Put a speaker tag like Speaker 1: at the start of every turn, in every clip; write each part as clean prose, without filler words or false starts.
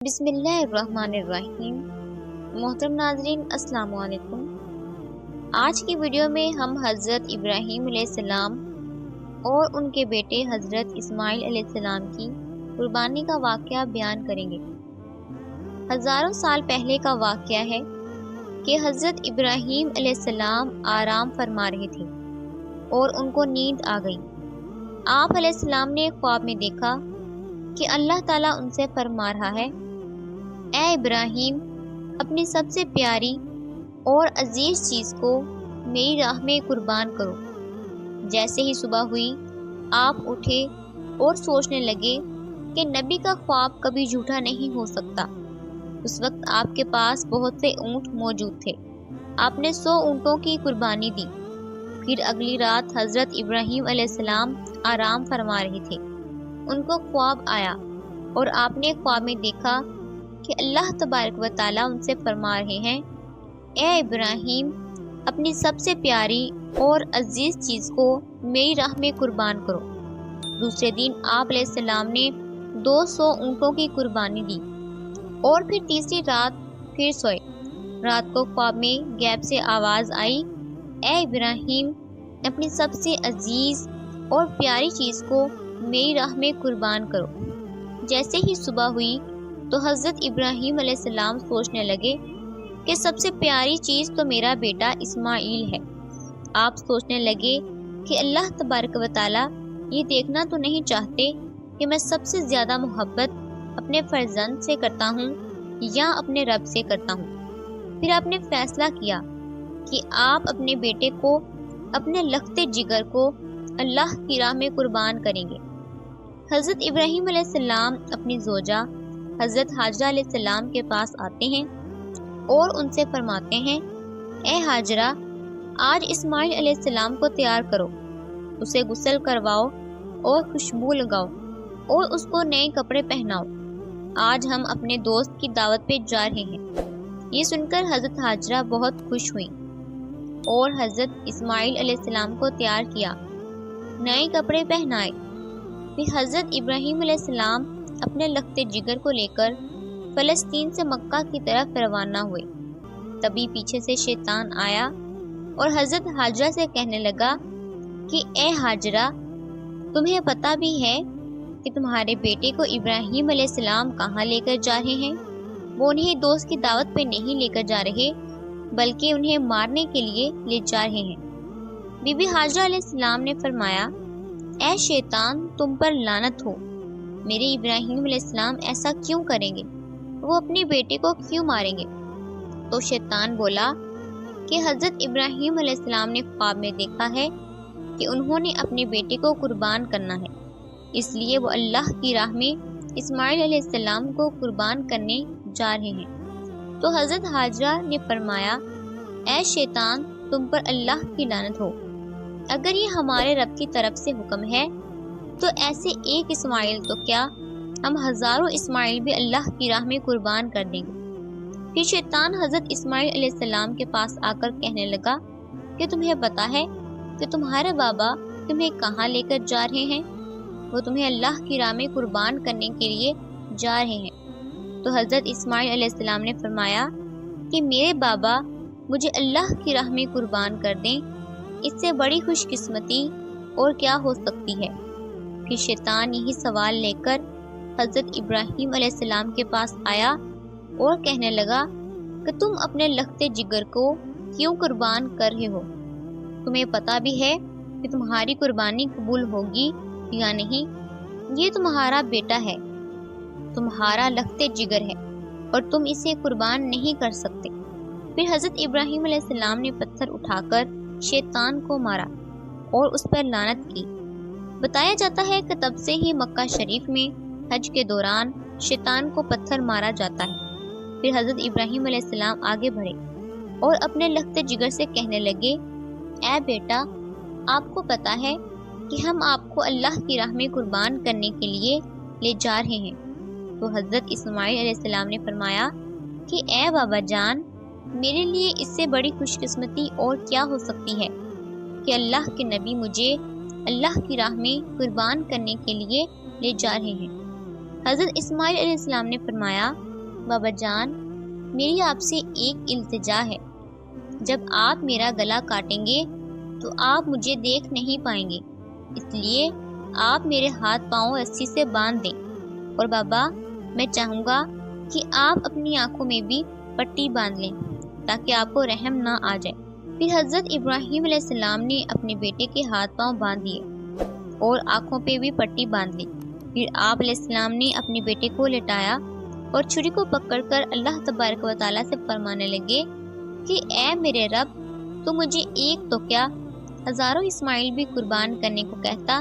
Speaker 1: بسم اللہ الرحمن الرحیم۔ محترم ناظرین السلام علیکم۔ آج کی ویڈیو میں ہم حضرت ابراہیم علیہ السلام اور ان کے بیٹے حضرت اسماعیل علیہ السلام کی قربانی کا واقعہ بیان کریں گے۔ ہزاروں سال پہلے کا واقعہ ہے کہ حضرت ابراہیم علیہ السلام آرام فرما رہے تھے اور ان کو نیند آ گئی۔ آپ علیہ السلام نے خواب میں دیکھا کہ اللہ تعالیٰ ان سے فرما رہا ہے، اے ابراہیم، اپنی سب سے پیاری اور عزیز چیز کو میری راہ میں قربان کرو۔ جیسے ہی صبح ہوئی، آپ اٹھے اور سوچنے لگے کہ نبی کا خواب کبھی جھوٹا نہیں ہو سکتا۔ اس وقت آپ کے پاس بہت سے اونٹ موجود تھے۔ آپ نے 100 اونٹوں کی قربانی دی۔ پھر اگلی رات حضرت ابراہیم علیہ السلام آرام فرما رہے تھے۔ ان کو خواب آیا اور آپ نے خواب میں دیکھا کہ اللہ تبارک و تعالیٰ ان سے فرما رہے ہیں، اے ابراہیم، اپنی سب سے پیاری اور عزیز چیز کو میری راہ میں قربان کرو۔ دوسرے دن آپ علیہ السلام نے 200 اونٹوں کی قربانی دی اور پھر تیسری رات پھر سوئے۔ رات کو خواب میں غیب سے آواز آئی، اے ابراہیم، اپنی سب سے عزیز اور پیاری چیز کو میری راہ میں قربان کرو۔ جیسے ہی صبح ہوئی تو حضرت ابراہیم علیہ السلام سوچنے لگے کہ سب سے پیاری چیز تو میرا بیٹا اسماعیل ہے۔ آپ سوچنے لگے کہ اللہ تبارک و تعالیٰ یہ دیکھنا تو نہیں چاہتے کہ میں سب سے زیادہ محبت اپنے فرزند سے کرتا ہوں یا اپنے رب سے کرتا ہوں۔ پھر آپ نے فیصلہ کیا کہ آپ اپنے بیٹے کو، اپنے لخت جگر کو اللہ کی راہ میں قربان کریں گے۔ حضرت ابراہیم علیہ السلام اپنی زوجہ حضرت حاجرہ علیہ السلام کے پاس آتے ہیں اور ان سے فرماتے ہیں، اے حاجرہ، آج اسماعیل علیہ السلام کو تیار کرو، اسے غسل کرواؤ اور خوشبو لگاؤ اور اس کو نئے کپڑے پہناؤ۔ آج ہم اپنے دوست کی دعوت پہ جا رہے ہیں۔ یہ سن کر حضرت حاجرہ بہت خوش ہوئیں اور حضرت اسماعیل علیہ السلام کو تیار کیا، نئے کپڑے پہنائے۔ پھر حضرت ابراہیم علیہ السلام اپنے لخت جگر کو لے کر فلسطین سے مکہ کی طرف روانہ ہوئے۔ تبھی پیچھے سے شیطان آیا اور حضرت حاجرہ سے کہنے لگا کہ اے حاجرہ، تمہیں پتہ بھی ہے کہ تمہارے بیٹے کو ابراہیم علیہ السلام کہاں لے کر جا رہے ہیں؟ وہ انہیں دوست کی دعوت پہ نہیں لے کر جا رہے بلکہ انہیں مارنے کے لیے لے جا رہے ہیں۔ بی بی حاجرہ علیہ السلام نے فرمایا، اے شیطان، تم پر لعنت ہو، میرے ابراہیم علیہ السلام ایسا کیوں کریں گے؟ وہ اپنے بیٹے کو کیوں ماریں گے؟ تو شیطان بولا کہ حضرت ابراہیم علیہ السلام نے خواب میں دیکھا ہے کہ انہوں نے اپنے بیٹے کو قربان کرنا ہے، اس لیے وہ اللہ کی راہ میں اسماعیل علیہ السلام کو قربان کرنے جا رہے ہیں۔ تو حضرت حاجرہ نے فرمایا، اے شیطان، تم پر اللہ کی لعنت ہو، اگر یہ ہمارے رب کی طرف سے حکم ہے تو ایسے ایک اسماعیل تو کیا، ہم ہزاروں اسماعیل بھی اللہ کی راہ میں قربان کر دیں گے۔ پھر شیطان حضرت اسماعیل علیہ السلام کے پاس آ کر کہنے لگا کہ تمہیں پتہ ہے کہ تمہارے بابا تمہیں کہاں لے کر جا رہے ہیں؟ وہ تمہیں اللہ کی راہ میں قربان کرنے کے لیے جا رہے ہیں۔ تو حضرت اسماعیل علیہ السلام نے فرمایا کہ میرے بابا مجھے اللہ کی راہ میں قربان کر دیں، اس سے بڑی خوش قسمتی اور کیا ہو سکتی ہے۔ پھر شیطان یہی سوال لے کر حضرت ابراہیم علیہ السلام کے پاس آیا اور کہنے لگا کہ تم اپنے لخت جگر کو کیوں قربان کر رہے ہو؟ تمہیں پتہ بھی ہے کہ تمہاری قربانی قبول ہوگی یا نہیں؟ یہ تمہارا بیٹا ہے، تمہارا لخت جگر ہے اور تم اسے قربان نہیں کر سکتے۔ پھر حضرت ابراہیم علیہ السلام نے پتھر اٹھا کر شیطان کو مارا اور اس پر لعنت کی۔ بتایا جاتا ہے کہ تب سے ہی مکہ شریف میں حج کے دوران شیطان کو پتھر مارا جاتا ہے۔ پھر حضرت ابراہیم علیہ السلام آگے بڑھے اور اپنے لخت جگر سے کہنے لگے، اے بیٹا، آپ کو پتہ ہے کہ ہم آپ کو اللہ کی راہ میں قربان کرنے کے لیے لے جا رہے ہیں۔ تو حضرت اسماعیل علیہ السلام نے فرمایا کہ اے بابا جان، میرے لیے اس سے بڑی خوش قسمتی اور کیا ہو سکتی ہے کہ اللہ کے نبی مجھے اللہ کی راہ میں قربان کرنے کے لیے لے جا رہے ہیں۔ حضرت اسماعیل علیہ السلام نے فرمایا بابا جان، میری آپ سے ایک التجا ہے، جب آپ میرا گلا کاٹیں گے تو آپ مجھے دیکھ نہیں پائیں گے، اس لیے آپ میرے ہاتھ پاؤں رسی سے باندھ دیں، اور بابا میں چاہوں گا کہ آپ اپنی آنکھوں میں بھی پٹی باندھ لیں تاکہ آپ کو رحم نہ آ جائے۔ پھر حضرت ابراہیم علیہ السلام نے اپنے بیٹے کے ہاتھ پاؤں باندھ دیے اور آنکھوں پہ بھی پٹی باندھ لی۔ پھر آپ علیہ السلام نے اپنے بیٹے کو لٹایا اور چھری کو پکڑ کر اللہ تبارک و تعالیٰ سے فرمانے لگے کہ اے میرے رب، تو مجھے ایک تو کیا ہزاروں اسماعیل بھی قربان کرنے کو کہتا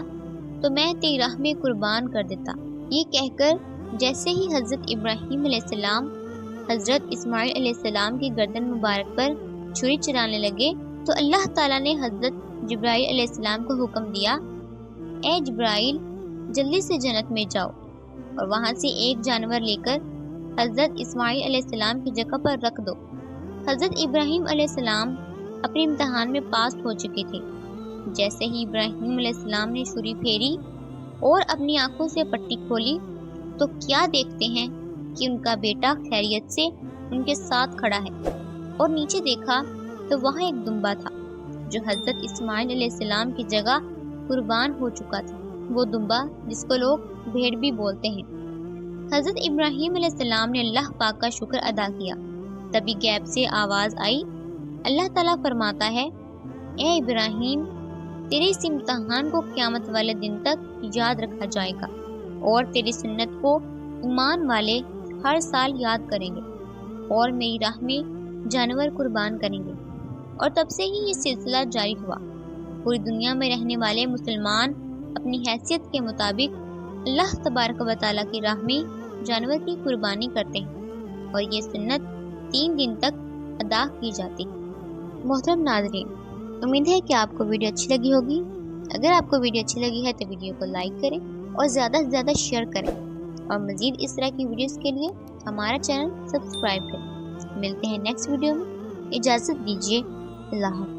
Speaker 1: تو میں تیری راہ میں قربان کر دیتا۔ یہ کہہ کر جیسے ہی حضرت ابراہیم علیہ السلام حضرت اسماعیل علیہ السلام کی گردن مبارک پر چھری چلانے لگے تو اللہ تعالیٰ نے حضرت جبرائیل علیہ السلام کو حکم دیا، اے جبرائیل، جلدی سے جنت میں جاؤ اور وہاں سے ایک جانور لے کر حضرت اسماعیل علیہ السلام کی جگہ پر رکھ دو۔ حضرت ابراہیم علیہ السلام اپنے امتحان میں پاس ہو چکے تھے۔ جیسے ہی ابراہیم علیہ السلام نے چھری پھیری اور اپنی آنکھوں سے پٹی کھولی تو کیا دیکھتے ہیں کہ ان کا بیٹا خیریت سے ان کے ساتھ کھڑا ہے، اور نیچے دیکھا تو وہاں ایک دمبا تھا جو حضرت اسماعیل علیہ السلام کی جگہ قربان ہو چکا تھا، وہ دمبا جس کو لوگ بھیڑ بھی بولتے ہیں۔ حضرت ابراہیم علیہ السلام نے اللہ پاک کا شکر ادا کیا، تبھی غیب سے آواز آئی، اللہ تعالیٰ فرماتا ہے، اے ابراہیم، تیرے اس امتحان کو قیامت والے دن تک یاد رکھا جائے گا، اور تیری سنت کو ایمان والے ہر سال یاد کریں گے اور میری راہ میں جانور قربان کریں گے۔ اور تب سے ہی یہ سلسلہ جاری ہوا۔ پوری دنیا میں رہنے والے مسلمان اپنی حیثیت کے مطابق اللہ تبارک و تعالیٰ کی راہ میں جانور کی قربانی کرتے ہیں، اور یہ سنت 3 دن تک ادا کی جاتی ہے۔ محترم ناظرین، امید ہے کہ آپ کو ویڈیو اچھی لگی ہوگی۔ اگر آپ کو ویڈیو اچھی لگی ہے تو ویڈیو کو لائک کریں اور زیادہ سے زیادہ شیئر کریں، اور مزید اس طرح کی ویڈیوز کے لیے ہمارا چینل سبسکرائب کریں۔ ملتے ہیں نیکسٹ ویڈیو میں، اجازت دیجیے، اللہ حافظ۔